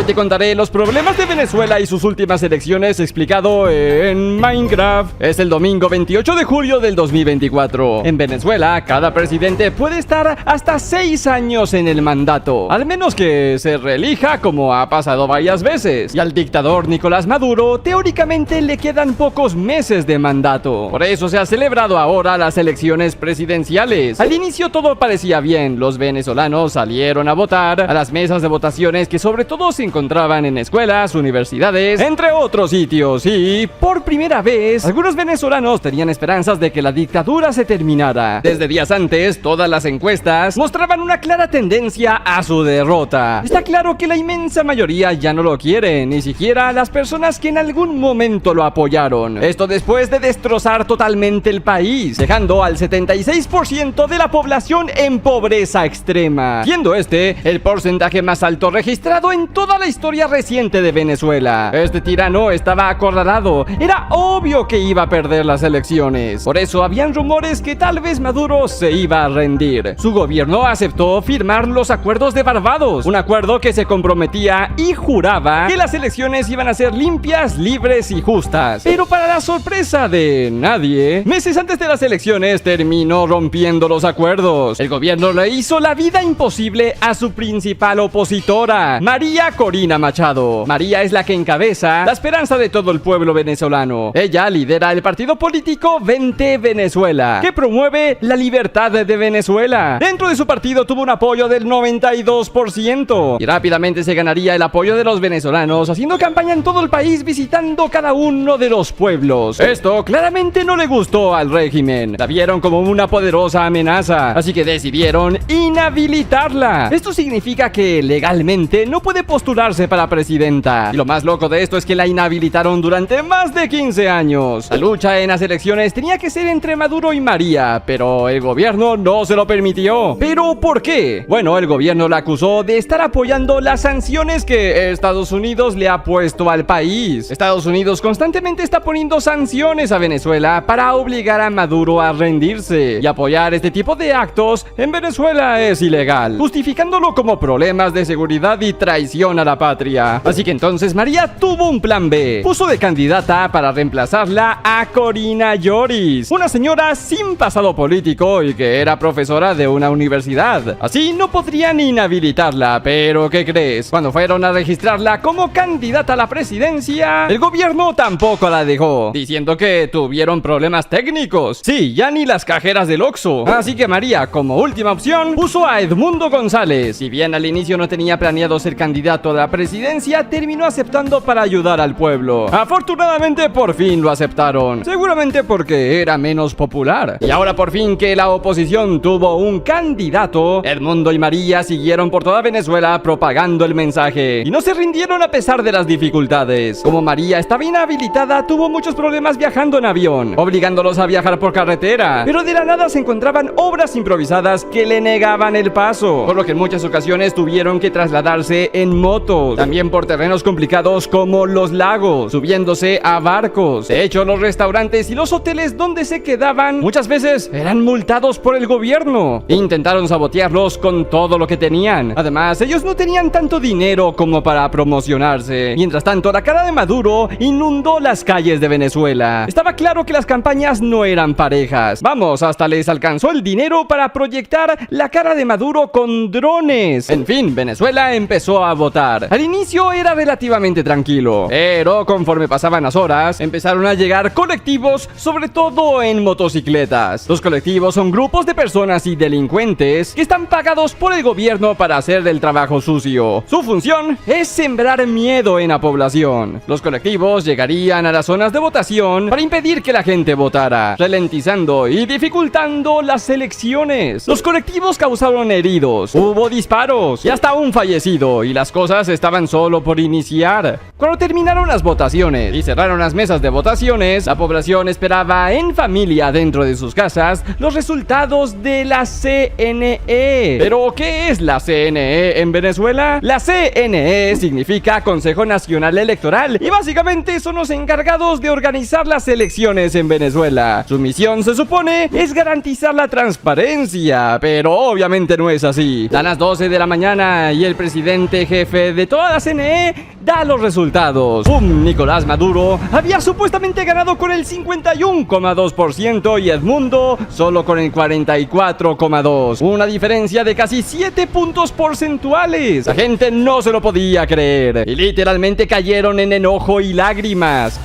te contaré los problemas de Venezuela y sus últimas elecciones explicado en Minecraft. Es el domingo 28 de julio del 2024. En Venezuela, cada presidente puede estar hasta 6 años en el mandato, al menos que se reelija, como ha pasado varias veces. Y al dictador Nicolás Maduro, teóricamente le quedan pocos meses de mandato. Por eso se ha celebrado ahora las elecciones presidenciales. Al inicio todo parecía bien. Los venezolanos salieron a votar a las mesas de votaciones que sobre todo se encontraban en escuelas, universidades, entre otros sitios. Y por primera vez, algunos venezolanos tenían esperanzas de que la dictadura se terminara. Desde días antes, todas las encuestas mostraban una clara tendencia a su derrota. Está claro que la inmensa mayoría ya no lo quiere, ni siquiera las personas que en algún momento lo apoyaron. Esto después de destrozar totalmente el país, dejando al 76% de la población en pobreza extrema, siendo este el porcentaje más alto registrado en toda la historia reciente de Venezuela. Este tirano estaba acorralado. Era obvio que iba a perder las elecciones. Por eso habían rumores que tal vez Maduro se iba a rendir. Su gobierno aceptó firmar los acuerdos de Barbados, un acuerdo que se comprometía y juraba que las elecciones iban a ser limpias, libres y justas. Pero para la sorpresa de nadie, meses antes de las elecciones terminó rompiendo los acuerdos. El gobierno le hizo la vida imposible a su principal opositora, María Corina Machado. María es la que encabeza la esperanza de todo el pueblo venezolano. Ella lidera el partido político Vente Venezuela, que promueve la libertad de Venezuela. Dentro de su partido tuvo un apoyo del 92% y rápidamente se ganaría el apoyo de los venezolanos, haciendo campaña en todo el país, visitando cada uno de los pueblos. Esto claramente no le gustó al régimen. La vieron como una poderosa amenaza, así que decidieron inhabilitarla. Esto significa que legalmente no puede postularse para presidenta. Y lo más loco de esto es que la inhabilitaron durante más de 15 años. La lucha en las elecciones tenía que ser entre Maduro y María, pero el gobierno no se lo permitió. ¿Pero por qué? Bueno, el gobierno la acusó de estar apoyando las sanciones que Estados Unidos le ha puesto al país. Estados Unidos constantemente está poniendo sanciones a Venezuela para obligar a Maduro a rendirse. Y apoyar este tipo de actos en Venezuela es ilegal, justificándolo como problemas de seguridad y traición a la patria. Así que entonces María tuvo un plan B. Puso de candidata para reemplazarla a Corina Lloris, una señora sin pasado político y que era profesora de una universidad. Así no podrían inhabilitarla, pero ¿qué crees? Cuando fueron a registrarla como candidata a la presidencia, el gobierno tampoco la dejó, diciendo que tuvieron problemas técnicos. Sí, ya ni las cajeras del Oxxo. Así que María, como última opción, puso a Edmundo González. Si bien al inicio no tenía planeado ser candidato a la presidencia, terminó aceptando para ayudar al pueblo. Afortunadamente por fin lo aceptaron, seguramente porque era menos popular. Y ahora por fin que la oposición tuvo un candidato, Edmundo y María siguieron por toda Venezuela propagando el mensaje y no se rindieron a pesar de las dificultades. Como María estaba inhabilitada, tuvo muchos problemas viajando en avión, obligándolos a viajar por carretera, pero de la nada se encontraban obras improvisadas que le negaban el paso, por lo que en muchas ocasiones tuvieron que trasladarse en motos, también por terrenos complicados como los lagos, subiéndose a barcos. De hecho, los restaurantes y los hoteles donde se quedaban muchas veces eran multados por el gobierno. Intentaron sabotearlos con todo lo que tenían. Además, ellos no tenían tanto dinero como para promocionarse. Mientras tanto, la cara de Maduro inundó las calles de Venezuela. Estaba claro que las campañas no eran parejas. Vamos, hasta les alcanzó el dinero para proyectar la cara de Maduro con drones. En fin, Venezuela empezó a votar. Al inicio era relativamente tranquilo, pero conforme pasaban las horas, empezaron a llegar colectivos, sobre todo en motocicletas. Los colectivos son grupos de personas y delincuentes que están pagados por el gobierno para hacer el trabajo sucio. Su función es sembrar miedo en la población. Los colectivos llegarían a las zonas de votación para impedir que la gente votara, ralentizando y dificultando las elecciones. Los colectivos causaron heridos, hubo disparos y hasta un fallecido, y las cosas estaban solo por iniciar. Cuando terminaron las votaciones y cerraron las mesas de votaciones, la población esperaba en familia dentro de sus casas los resultados de la CNE. ¿Pero qué es la CNE en Venezuela? La CNE significa Consejo Nacional Electoral y básicamente son los encargados de organizar las elecciones en Venezuela. Su misión, se supone, es garantizar la transparencia, pero obviamente no es así. Dan las 12 de la mañana y el presidente jefe de toda la CNE da los resultados. Nicolás Maduro había supuestamente ganado con el 51,2% y Edmundo solo con el 44,2%. Una diferencia de casi 7 puntos porcentuales. La gente no se lo podía creer y literalmente cayeron en enojo y lágrimas.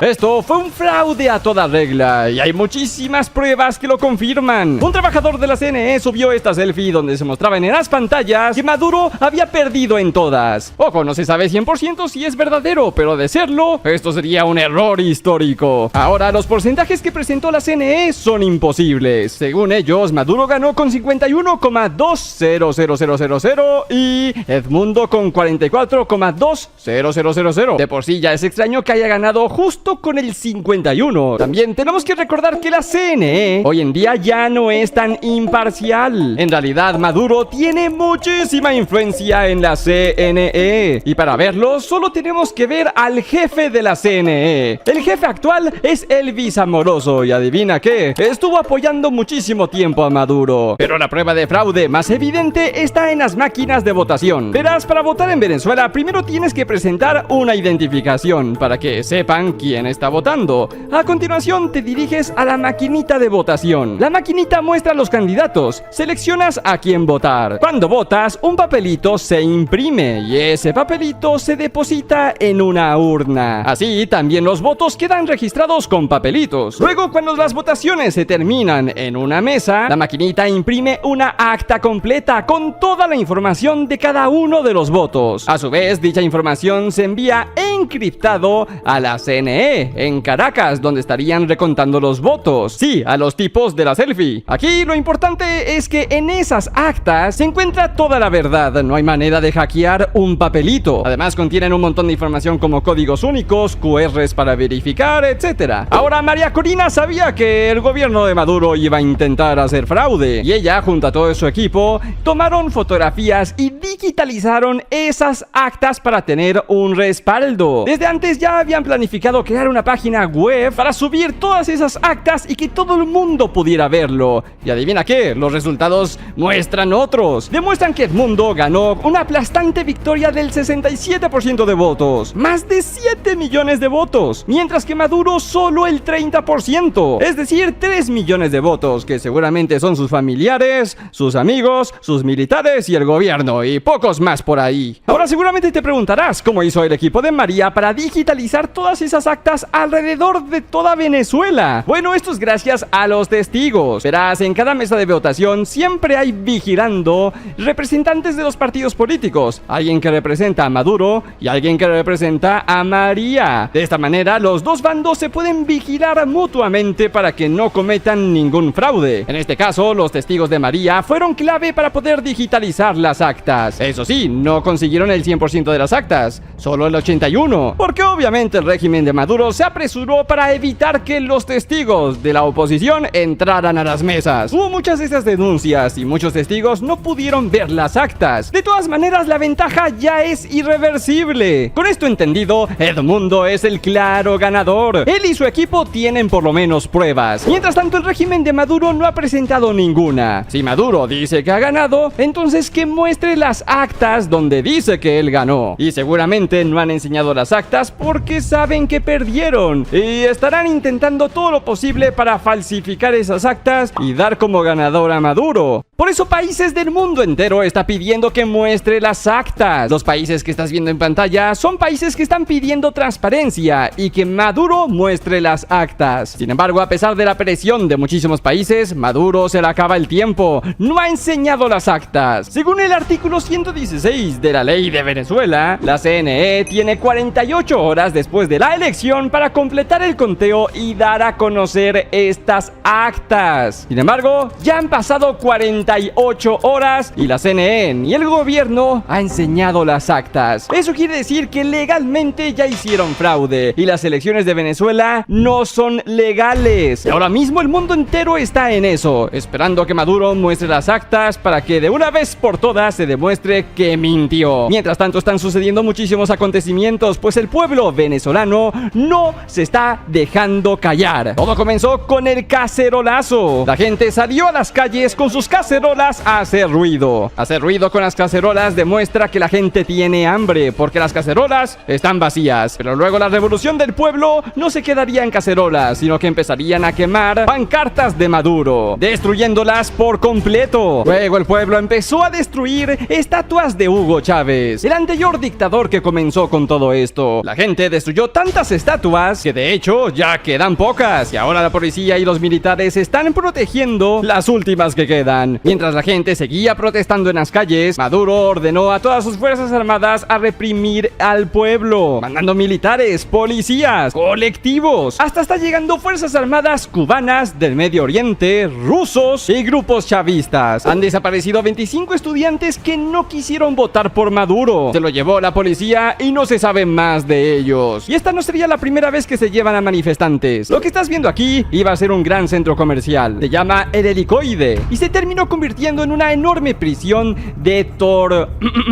Esto fue un fraude a toda regla y hay muchísimas pruebas que lo confirman. Un trabajador de la CNE subió esta selfie donde se mostraba en las pantallas que Maduro había perdido en todas. Ojo, no se sabe 100% si es verdadero, pero de serlo, esto sería un error histórico. Ahora, los porcentajes que presentó la CNE son imposibles. Según ellos, Maduro ganó con 51,20000 y Edmundo con 44,20000. De por sí ya es extraño que haya ganado justo con el 51. También tenemos que recordar que la CNE hoy en día ya no es tan imparcial. En realidad, Maduro tiene muchísima influencia en la CNE. Y para verlo, solo tenemos que ver al jefe de la CNE. El jefe actual es Elvis Amoroso y adivina qué, estuvo apoyando muchísimo tiempo a Maduro. Pero la prueba de fraude más evidente está en las máquinas de votación. Verás, para votar en Venezuela, primero tienes que presentar una identificación para que sepan quién está votando. A continuación te diriges a la maquinita de votación. La maquinita muestra los candidatos. Seleccionas a quién votar. Cuando votas, un papelito se imprime y ese papelito se deposita en una urna. Así también los votos quedan registrados con papelitos. Luego, cuando las votaciones se terminan en una mesa, la maquinita imprime una acta completa con toda la información de cada uno de los votos. A su vez, dicha información se envía encriptado a la CNE en Caracas, donde estarían recontando los votos. Sí, a los tipos de la selfie. Aquí lo importante es que en esas actas se encuentra toda la verdad. No hay manera de hackear un papelito. Además, contienen un montón de información como códigos únicos, QRs para verificar, etc. Ahora, María Corina sabía que el gobierno de Maduro iba a intentar hacer fraude y ella, junto a todo su equipo, tomaron fotografías y digitalizaron esas actas para tener un respaldo. Desde antes ya habían planificado crear una página web para subir todas esas actas y que todo el mundo pudiera verlo. Y adivina qué, los resultados muestran otros. Demuestran que Edmundo ganó una aplastante victoria del 67% de votos, más de 7 millones de votos, mientras que Maduro solo el 30%, es decir, 3 millones de votos, que seguramente son sus familiares, sus amigos, sus militares y el gobierno, y pocos más por ahí. Ahora seguramente te preguntarás cómo hizo el equipo de María para digitalizar todas esas actas alrededor de toda Venezuela. Bueno, esto es gracias a los testigos. Verás, en cada mesa de votación siempre hay vigilando representantes de los partidos políticos, alguien que representa a Maduro y alguien que representa a María. De esta manera, los dos bandos se pueden vigilar mutuamente para que no cometan ningún fraude. En este caso, los testigos de María fueron clave para poder digitalizar las actas. Eso sí, no consiguieron el 100% de las actas, solo el 81%, porque obviamente el régimen de Maduro se apresuró para evitar que los testigos de la oposición entraran a las mesas. Hubo muchas de estas denuncias y muchos testigos no pudieron ver las actas. De todas maneras, la ventaja ya es irreversible. Con esto entendido, Edmundo es el claro ganador. Él y su equipo tienen por lo menos pruebas. Mientras tanto, el régimen de Maduro no ha presentado ninguna. Si Maduro dice que ha ganado, entonces que muestre las actas donde dice que él ganó. Y seguramente no han enseñado las actas porque saben que perdieron y estarán intentando todo lo posible para falsificar esas actas y dar como ganador a Maduro. Por eso países del mundo entero está pidiendo que muestre las actas. Los países que estás viendo en pantalla son países que están pidiendo transparencia y que Maduro muestre las actas. Sin embargo, a pesar de la presión de muchísimos países, Maduro se le acaba el tiempo. No ha enseñado las actas. Según el artículo 116 de la ley de Venezuela, la CNE tiene 48 horas después de la elección información para completar el conteo y dar a conocer estas actas. Sin embargo, ya han pasado 48 horas y la CNN y el gobierno ha enseñado las actas. Eso quiere decir que legalmente ya hicieron fraude y las elecciones de Venezuela no son legales. Y ahora mismo el mundo entero está en eso, esperando que Maduro muestre las actas para que de una vez por todas se demuestre que mintió. Mientras tanto están sucediendo muchísimos acontecimientos, pues el pueblo venezolano no se está dejando callar. Todo comenzó con el cacerolazo. La gente salió a las calles con sus cacerolas a hacer ruido. Hacer ruido con las cacerolas demuestra que la gente tiene hambre, porque las cacerolas están vacías. Pero luego la revolución del pueblo no se quedaría en cacerolas, sino que empezarían a quemar pancartas de Maduro, destruyéndolas por completo. Luego el pueblo empezó a destruir estatuas de Hugo Chávez, el anterior dictador que comenzó con todo esto. La gente destruyó tantas estatuas que de hecho ya quedan pocas, y ahora la policía y los militares están protegiendo las últimas que quedan. Mientras la gente seguía protestando en las calles, Maduro ordenó a todas sus fuerzas armadas a reprimir al pueblo, mandando militares, policías, colectivos. Hasta está llegando fuerzas armadas cubanas, del Medio Oriente, rusos y grupos chavistas. Han desaparecido 25 estudiantes que no quisieron votar por Maduro. Se lo llevó la policía y no se sabe más de ellos. Y esta no sería la primera vez que se llevan a manifestantes. Lo que estás viendo aquí iba a ser un gran centro comercial. Se llama El Helicoide y se terminó convirtiendo en una enorme prisión de tortura.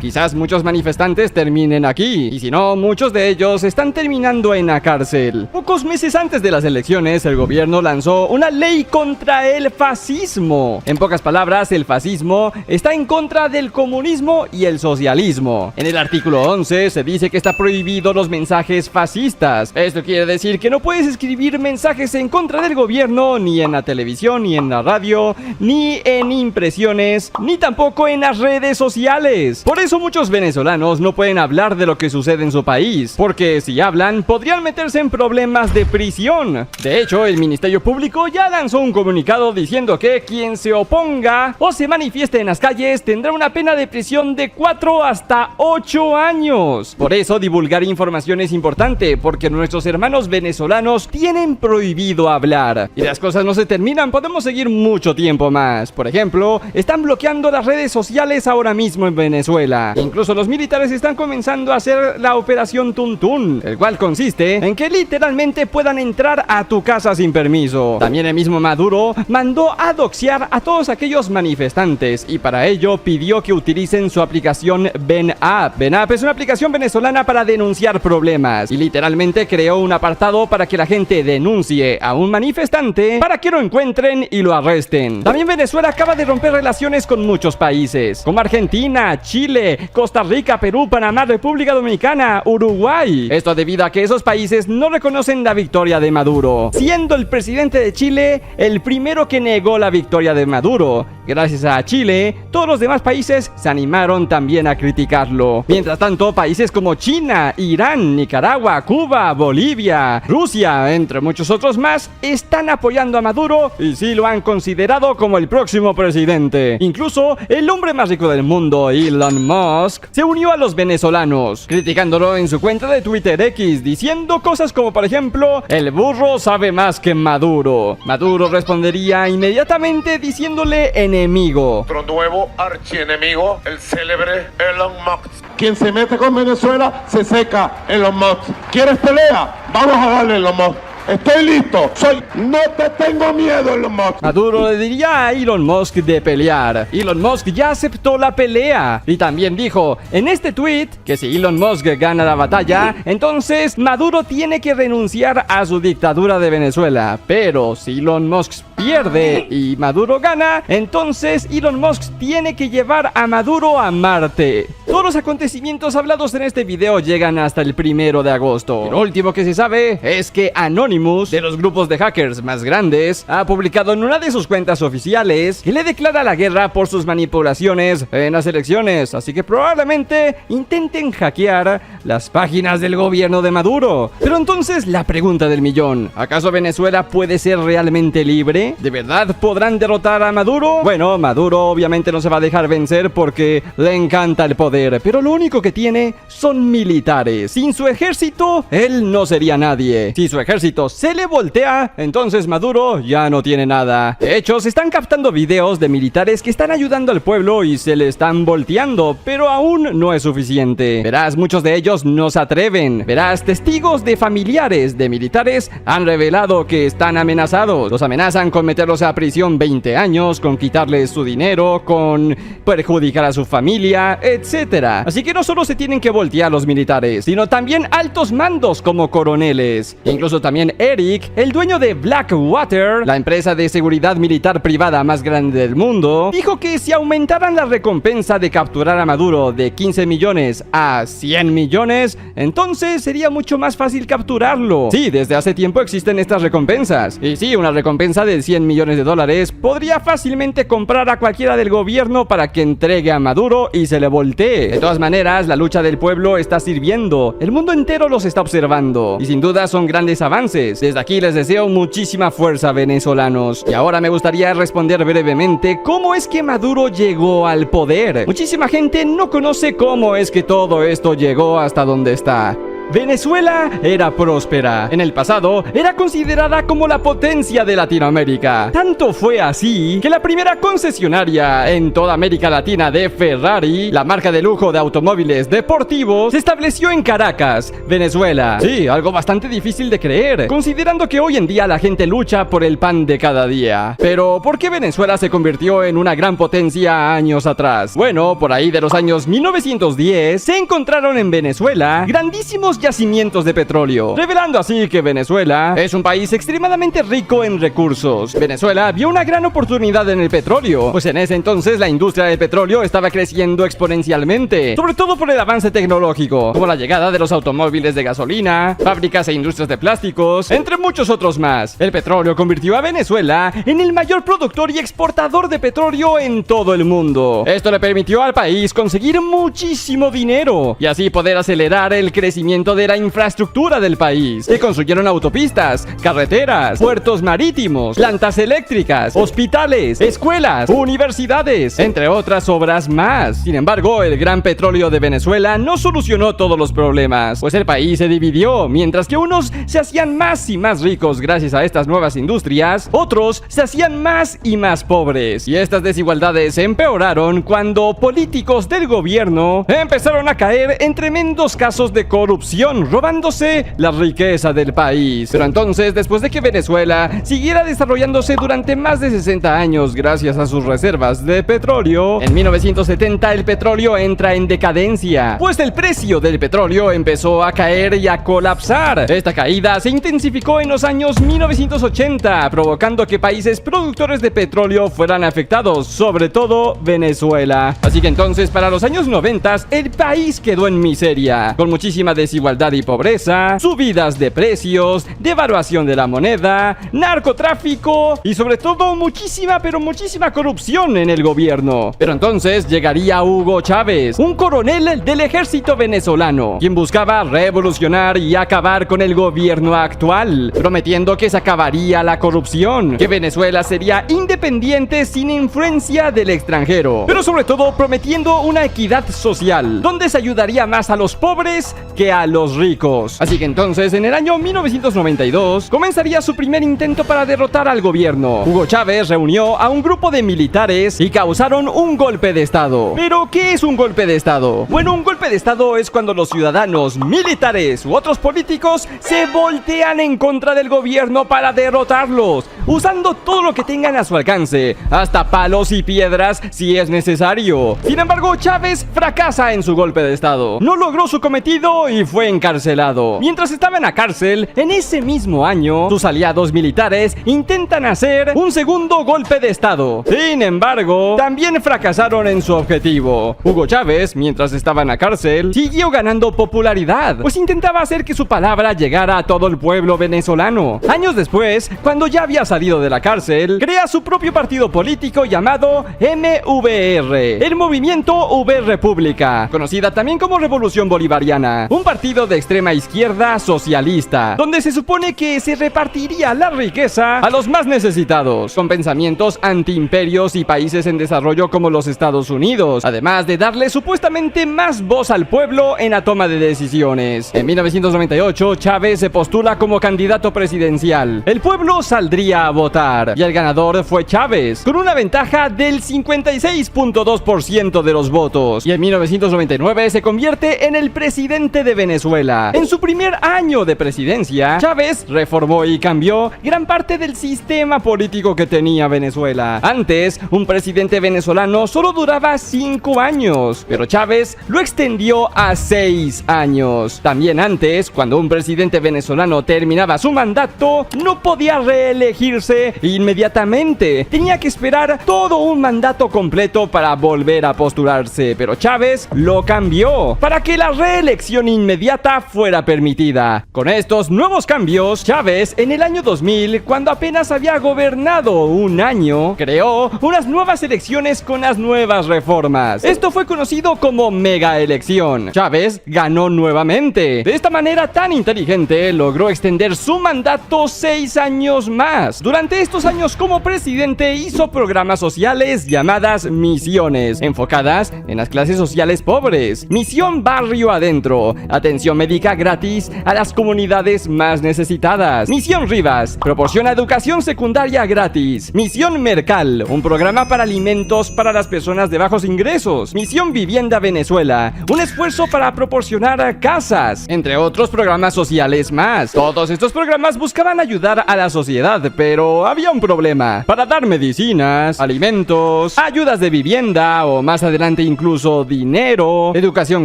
Quizás muchos manifestantes terminen aquí, y si no, muchos de ellos están terminando en la cárcel. Pocos meses antes de las elecciones, el gobierno lanzó una ley contra el fascismo. En pocas palabras, el fascismo está en contra del comunismo y el socialismo. En el artículo 11 se dice que está prohibido los mensajes fascistas. Esto quiere decir que no puedes escribir mensajes en contra del gobierno ni en la televisión, ni en la radio, ni en impresiones, ni tampoco en las redes sociales. Por eso muchos venezolanos no pueden hablar de lo que sucede en su país, porque si hablan podrían meterse en problemas de prisión. De hecho, el Ministerio Público ya lanzó un comunicado diciendo que quien se oponga o se manifieste en las calles tendrá una pena de prisión de 4 hasta 8 años. Por eso divulgar información es importante, porque nuestros hermanos venezolanos tienen prohibido hablar. Y las cosas no se terminan, podemos seguir mucho tiempo más. Por ejemplo, están bloqueando las redes sociales ahora mismo en Venezuela. Incluso los militares están comenzando a hacer la operación Tuntún, el cual consiste en que literalmente puedan entrar a tu casa sin permiso. También el mismo Maduro mandó a doxear a todos aquellos manifestantes, y para ello pidió que utilicen su aplicación BenApp. BenApp es una aplicación venezolana para denunciar problemas, y literalmente creó un apartado para que la gente denuncie a un manifestante para que lo encuentren y lo arresten. También Venezuela acaba de romper relaciones con muchos países, como Argentina, Chile, Costa Rica, Perú, Panamá, República Dominicana, Uruguay. Esto debido a que esos países no reconocen la victoria de Maduro, siendo el presidente de Chile el primero que negó la victoria de Maduro. Gracias a Chile, todos los demás países se animaron también a criticarlo. Mientras tanto, países como China, Irán, Nicaragua, Cuba, Bolivia, Rusia, entre muchos otros más, están apoyando a Maduro y sí lo han considerado como el próximo presidente. Incluso el hombre más rico del mundo, Elon Musk, se unió a los venezolanos, criticándolo en su cuenta de Twitter X, diciendo cosas como, por ejemplo, el burro sabe más que Maduro. Maduro respondería inmediatamente diciéndole enemigo. Otro nuevo archienemigo, el célebre Elon Musk. Quien se mete con Venezuela se seca, Elon Musk. ¿Quieres pelea? Vamos a darle, Elon Musk. Estoy listo, no te tengo miedo, Elon Musk. Maduro le diría a Elon Musk de pelear. Elon Musk ya aceptó la pelea y también dijo en este tweet que si Elon Musk gana la batalla, entonces Maduro tiene que renunciar a su dictadura de Venezuela. Pero si Elon Musk pierde y Maduro gana, entonces Elon Musk tiene que llevar a Maduro a Marte. Todos los acontecimientos hablados en este video llegan hasta el 1 de agosto. Lo último que se sabe es que Anonymous Anonymous, de los grupos de hackers más grandes, ha publicado en una de sus cuentas oficiales que le declara la guerra por sus manipulaciones en las elecciones, así que probablemente intenten hackear las páginas del gobierno de Maduro. Pero entonces la pregunta del millón: ¿acaso Venezuela puede ser realmente libre? ¿De verdad podrán derrotar a Maduro? Bueno, Maduro obviamente no se va a dejar vencer porque le encanta el poder, pero lo único que tiene son militares. Sin su ejército, él no sería nadie. Si su ejército se le voltea, entonces Maduro ya no tiene nada. De hecho, se están captando videos de militares que están ayudando al pueblo y se le están volteando, pero aún no es suficiente. Verás, muchos de ellos no se atreven. Verás, testigos de familiares de militares han revelado que están amenazados. Los amenazan con meterlos a prisión 20 años, con quitarles su dinero, con perjudicar a su familia, etc. Así que no solo se tienen que voltear los militares, sino también altos mandos como coroneles. Incluso también Eric, el dueño de Blackwater, la empresa de seguridad militar privada más grande del mundo, dijo que si aumentaran la recompensa de capturar a Maduro de 15 millones a 100 millones, entonces sería mucho más fácil capturarlo. Sí, desde hace tiempo existen estas recompensas. Y sí, una recompensa de 100 millones de dólares podría fácilmente comprar a cualquiera del gobierno para que entregue a Maduro y se le voltee. De todas maneras, la lucha del pueblo está sirviendo. El mundo entero los está observando. Y sin duda son grandes avances. Desde aquí les deseo muchísima fuerza, venezolanos. Y ahora me gustaría responder brevemente cómo es que Maduro llegó al poder. Muchísima gente no conoce cómo es que todo esto llegó hasta donde está. Venezuela era próspera. En el pasado, era considerada como la potencia de Latinoamérica. Tanto fue así que la primera concesionaria en toda América Latina de Ferrari, la marca de lujo de automóviles deportivos, se estableció en Caracas, Venezuela. Sí, algo bastante difícil de creer, considerando que hoy en día la gente lucha por el pan de cada día. Pero, ¿por qué Venezuela se convirtió en una gran potencia años atrás? Bueno, por ahí de los años 1910, se encontraron en Venezuela grandísimos yacimientos de petróleo, revelando así que Venezuela es un país extremadamente rico en recursos. Venezuela vio una gran oportunidad en el petróleo, pues en ese entonces la industria del petróleo estaba creciendo exponencialmente, sobre todo por el avance tecnológico, como la llegada de los automóviles de gasolina, fábricas e industrias de plásticos, entre muchos otros más. El petróleo convirtió a Venezuela en el mayor productor y exportador de petróleo en todo el mundo. Esto le permitió al país conseguir muchísimo dinero y así poder acelerar el crecimiento de la infraestructura del país. Se construyeron autopistas, carreteras, puertos marítimos, plantas eléctricas, hospitales, escuelas, universidades, entre otras obras más. Sin embargo, el gran petróleo de Venezuela no solucionó todos los problemas, pues el país se dividió. Mientras que unos se hacían más y más ricos gracias a estas nuevas industrias, otros se hacían más y más pobres. Y estas desigualdades empeoraron cuando políticos del gobierno empezaron a caer en tremendos casos de corrupción, robándose la riqueza del país. Pero entonces, después de que Venezuela siguiera desarrollándose durante más de 60 años gracias a sus reservas de petróleo, en 1970 el petróleo entra en decadencia, pues el precio del petróleo empezó a caer y a colapsar. Esta caída se intensificó en los años 1980, provocando que países productores de petróleo fueran afectados, sobre todo Venezuela. Así que entonces, para los años 90, el país quedó en miseria, con muchísima desigualdad y pobreza, subidas de precios, devaluación de la moneda, narcotráfico y sobre todo muchísima, pero muchísima corrupción en el gobierno. Pero entonces llegaría Hugo Chávez, un coronel del ejército venezolano, quien buscaba revolucionar y acabar con el gobierno actual, prometiendo que se acabaría la corrupción, que Venezuela sería independiente sin influencia del extranjero, pero sobre todo prometiendo una equidad social, donde se ayudaría más a los pobres que a los ricos. Así que entonces, en el año 1992, comenzaría su primer intento para derrotar al gobierno. Hugo Chávez reunió a un grupo de militares y causaron un golpe de estado. ¿Pero qué es un golpe de estado? Bueno, un golpe de estado es cuando los ciudadanos, militares u otros políticos se voltean en contra del gobierno para derrotarlos, usando todo lo que tengan a su alcance, hasta palos y piedras si es necesario. Sin embargo, Chávez fracasa en su golpe de estado. No logró su cometido y fue fue encarcelado. Mientras estaba en la cárcel, en ese mismo año, sus aliados militares intentan hacer un segundo golpe de estado. Sin embargo, también fracasaron en su objetivo. Hugo Chávez, mientras estaba en la cárcel, siguió ganando popularidad, pues intentaba hacer que su palabra llegara a todo el pueblo venezolano. Años después, cuando ya había salido de la cárcel, crea su propio partido político llamado MVR, el Movimiento V República, conocida también como Revolución Bolivariana, un partido de extrema izquierda socialista, donde se supone que se repartiría la riqueza a los más necesitados, con pensamientos antiimperios y países en desarrollo como los Estados Unidos, además de darle supuestamente más voz al pueblo en la toma de decisiones. En 1998, Chávez se postula como candidato presidencial. El pueblo saldría a votar y el ganador fue Chávez, con una ventaja del 56.2% de los votos, y en 1999 se convierte en el presidente de Venezuela. En su primer año de presidencia, Chávez reformó y cambió gran parte del sistema político que tenía Venezuela. Antes, un presidente venezolano solo duraba 5 años, pero Chávez lo extendió a 6 años. También antes, cuando un presidente venezolano terminaba su mandato, no podía reelegirse inmediatamente. Tenía que esperar todo un mandato completo para volver a postularse, pero Chávez lo cambió para que la reelección inmediata fuera permitida. Con estos nuevos cambios, Chávez, en el año 2000, cuando apenas había gobernado un año, creó unas nuevas elecciones con las nuevas reformas. Esto fue conocido como mega elección. Chávez ganó nuevamente. De esta manera tan inteligente, logró extender su mandato 6 años más. Durante estos años como presidente, hizo programas sociales llamadas misiones, enfocadas en las clases sociales pobres. Misión Barrio Adentro, atención médica gratis a las comunidades más necesitadas. Misión Rivas, proporciona educación secundaria gratis. Misión Mercal, un programa para alimentos para las personas de bajos ingresos. Misión Vivienda Venezuela, un esfuerzo para proporcionar casas, entre otros programas sociales más. Todos estos programas buscaban ayudar a la sociedad, pero había un problema. Para dar medicinas, alimentos, ayudas de vivienda o más adelante incluso dinero, educación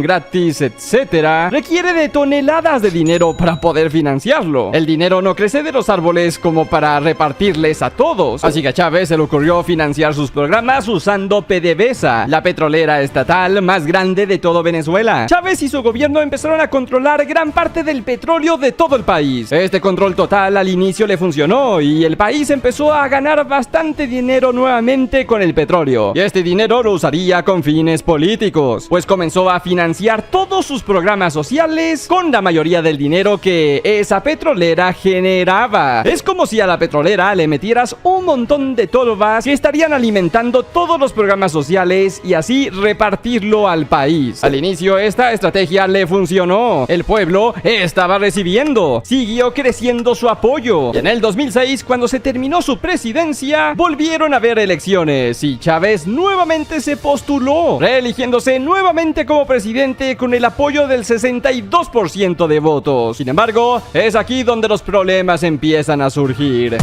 gratis, etc., requiere de toneladas de dinero para poder financiarlo. El dinero no crece de los árboles como para repartirles a todos. Así que a Chávez se le ocurrió financiar sus programas usando PDVSA, la petrolera estatal más grande de todo Venezuela. Chávez y su gobierno empezaron a controlar gran parte del petróleo de todo el país. Este control total al inicio le funcionó y el país empezó a ganar bastante dinero nuevamente con el petróleo. Y este dinero lo usaría con fines políticos, pues comenzó a financiar todos sus programas sociales con la mayoría del dinero que esa petrolera generaba. Es como si a la petrolera le metieras un montón de tolvas que estarían alimentando todos los programas sociales y así repartirlo al país. Al inicio esta estrategia le funcionó. El pueblo estaba recibiendo, siguió creciendo su apoyo. Y en el 2006, cuando se terminó su presidencia, volvieron a haber elecciones y Chávez nuevamente se postuló, reeligiéndose nuevamente como presidente con el apoyo del 62% de votos. Sin embargo, es aquí donde los problemas empiezan a surgir.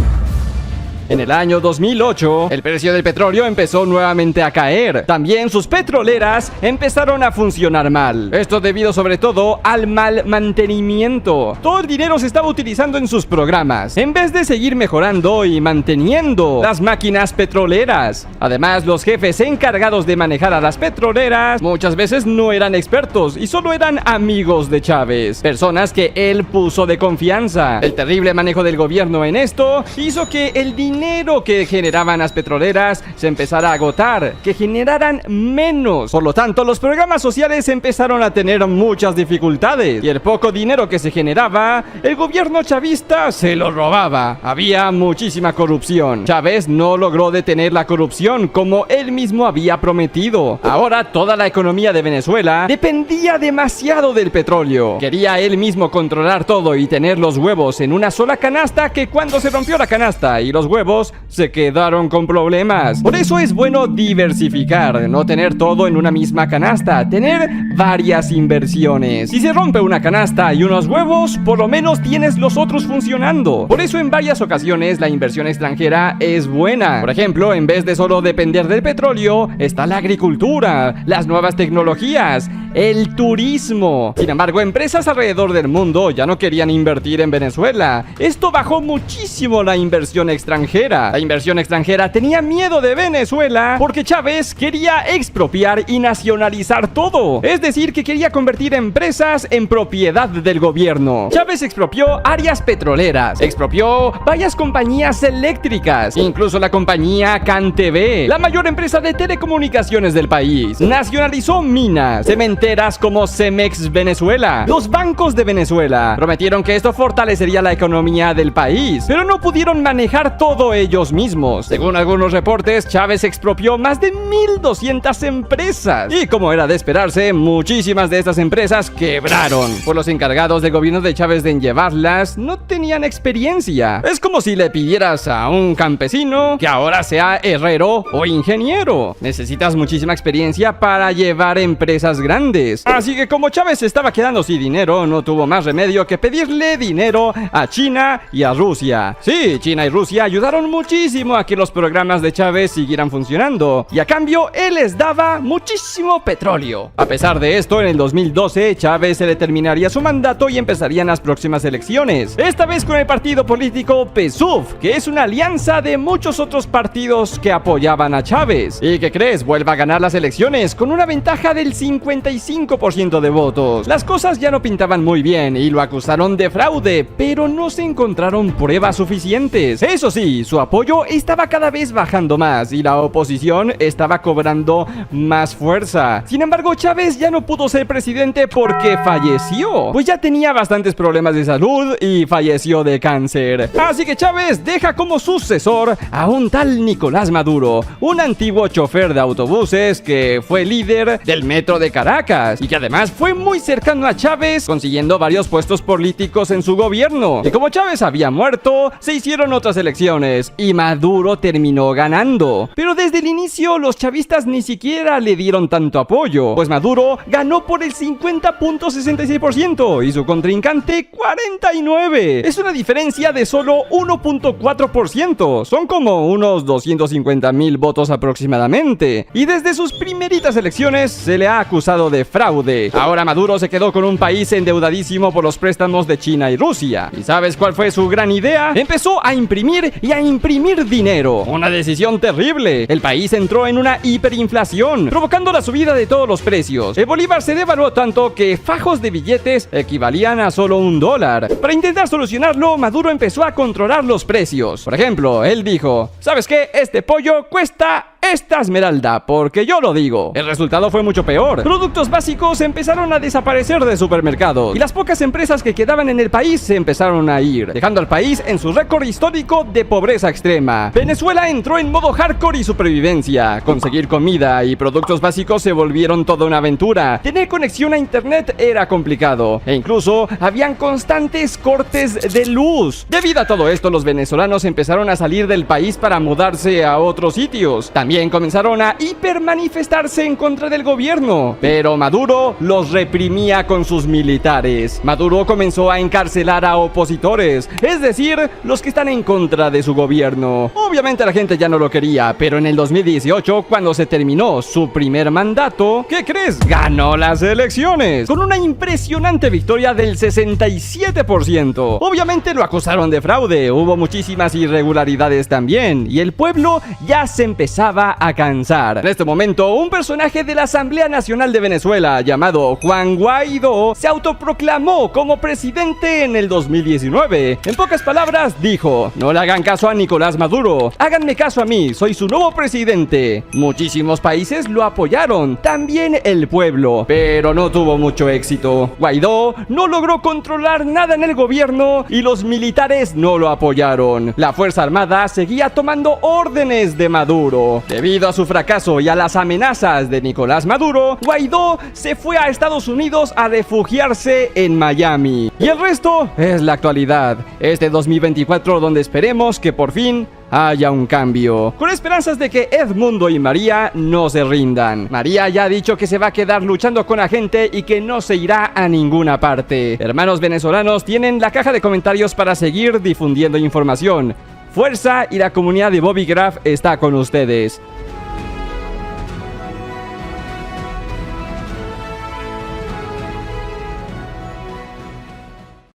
En el año 2008, el precio del petróleo empezó nuevamente a caer. También sus petroleras empezaron a funcionar mal. Esto debido sobre todo al mal mantenimiento. Todo el dinero se estaba utilizando en sus programas, en vez de seguir mejorando y manteniendo las máquinas petroleras. Además, los jefes encargados de manejar a las petroleras muchas veces no eran expertos y solo eran amigos de Chávez, personas que él puso de confianza. El terrible manejo del gobierno en esto hizo que el dinero que generaban las petroleras se empezara a agotar, que generaran menos. Por lo tanto, los programas sociales empezaron a tener muchas dificultades y el poco dinero que se generaba, el gobierno chavista se lo robaba. Había muchísima corrupción. Chávez no logró detener la corrupción como él mismo había prometido. Ahora toda la economía de Venezuela dependía demasiado del petróleo. Quería él mismo controlar todo y tener los huevos en una sola canasta, que cuando se rompió la canasta y los huevos huevos, se quedaron con problemas. Por eso es bueno diversificar, no tener todo en una misma canasta, tener varias inversiones. Si se rompe una canasta y unos huevos, por lo menos tienes los otros funcionando. Por eso en varias ocasiones la inversión extranjera es buena. Por ejemplo, en vez de solo depender del petróleo, está la agricultura, las nuevas tecnologías, el turismo. Sin embargo, empresas alrededor del mundo ya no querían invertir en Venezuela. Esto bajó muchísimo la inversión extranjera. La inversión extranjera tenía miedo de Venezuela porque Chávez quería expropiar y nacionalizar todo. Es decir, que quería convertir empresas en propiedad del gobierno. Chávez expropió áreas petroleras, expropió varias compañías eléctricas, incluso la compañía CanTV, la mayor empresa de telecomunicaciones del país. Nacionalizó minas, cementeras como Cemex Venezuela, los bancos de Venezuela. Prometieron que esto fortalecería la economía del país, pero no pudieron manejar todo ellos mismos. Según algunos reportes, Chávez expropió más de 1,200 empresas. Y como era de esperarse, muchísimas de estas empresas quebraron. Por los encargados del gobierno de Chávez de llevarlas, no tenían experiencia. Es como si le pidieras a un campesino que ahora sea herrero o ingeniero. Necesitas muchísima experiencia para llevar empresas grandes. Así que como Chávez se estaba quedando sin dinero, no tuvo más remedio que pedirle dinero a China y a Rusia. Sí, China y Rusia ayudaron muchísimo a que los programas de Chávez siguieran funcionando, y a cambio él les daba muchísimo petróleo. A pesar de esto, en el 2012 Chávez se le terminaría su mandato y empezarían las próximas elecciones, esta vez con el partido político PSUV, que es una alianza de muchos otros partidos que apoyaban a Chávez. ¿Y qué crees? Vuelve a ganar las elecciones con una ventaja del 55% de votos. Las cosas ya no pintaban muy bien y lo acusaron de fraude, pero no se encontraron pruebas suficientes. Eso sí, su apoyo estaba cada vez bajando más y la oposición estaba cobrando más fuerza. Sin embargo, Chávez ya no pudo ser presidente porque falleció, pues ya tenía bastantes problemas de salud y falleció de cáncer. Así que Chávez deja como sucesor a un tal Nicolás Maduro, un antiguo chofer de autobuses que fue líder del metro de Caracas y que además fue muy cercano a Chávez, consiguiendo varios puestos políticos en su gobierno. Y como Chávez había muerto, se hicieron otras elecciones y Maduro terminó ganando. Pero desde el inicio los chavistas ni siquiera le dieron tanto apoyo, pues Maduro ganó por el 50.66% y su contrincante 49%. Es una diferencia de solo 1.4%. Son como unos 250,000 votos aproximadamente. Y desde sus primeritas elecciones se le ha acusado de fraude. Ahora Maduro se quedó con un país endeudadísimo por los préstamos de China y Rusia. ¿Y sabes cuál fue su gran idea? Empezó a imprimir y a imprimir dinero. Una decisión terrible. El país entró en una hiperinflación, provocando la subida de todos los precios. El bolívar se devaluó tanto que fajos de billetes equivalían a solo $1. Para intentar solucionarlo, Maduro empezó a controlar los precios. Por ejemplo, él dijo: ¿sabes qué? Este pollo cuesta esta esmeralda, porque yo lo digo. El resultado fue mucho peor. Productos básicos empezaron a desaparecer de supermercados y las pocas empresas que quedaban en el país se empezaron a ir, dejando al país en su récord histórico de pobreza extrema. Venezuela entró en modo hardcore y supervivencia. Conseguir comida y productos básicos se volvieron toda una aventura. Tener conexión a internet era complicado e incluso habían constantes cortes de luz. Debido a todo esto, los venezolanos empezaron a salir del país para mudarse a otros sitios. También comenzaron a hipermanifestarse en contra del gobierno, pero Maduro los reprimía con sus militares. Maduro comenzó a encarcelar a opositores, es decir, los que están en contra de su gobierno. Obviamente la gente ya no lo quería, pero en el 2018, cuando se terminó su primer mandato, ¿qué crees? Ganó las elecciones con una impresionante victoria del 67%. Obviamente lo acusaron de fraude, hubo muchísimas irregularidades también, y el pueblo ya se empezaba a cansar. En este momento, un personaje de la Asamblea Nacional de Venezuela llamado Juan Guaidó se autoproclamó como presidente en el 2019. En pocas palabras dijo: no le hagan caso a Nicolás Maduro, háganme caso a mí, soy su nuevo presidente. Muchísimos países lo apoyaron, también el pueblo, pero no tuvo mucho éxito. Guaidó no logró controlar nada en el gobierno y los militares no lo apoyaron. La Fuerza Armada seguía tomando órdenes de Maduro. Debido a su fracaso y a las amenazas de Nicolás Maduro, Guaidó se fue a Estados Unidos a refugiarse en Miami. Y el resto es la actualidad. Este 2024 donde esperemos que por fin haya un cambio, con esperanzas de que Edmundo y María no se rindan. María ya ha dicho que se va a quedar luchando con la gente y que no se irá a ninguna parte. Hermanos venezolanos, tienen la caja de comentarios para seguir difundiendo información. Fuerza, y la comunidad de Bobby Graf está con ustedes.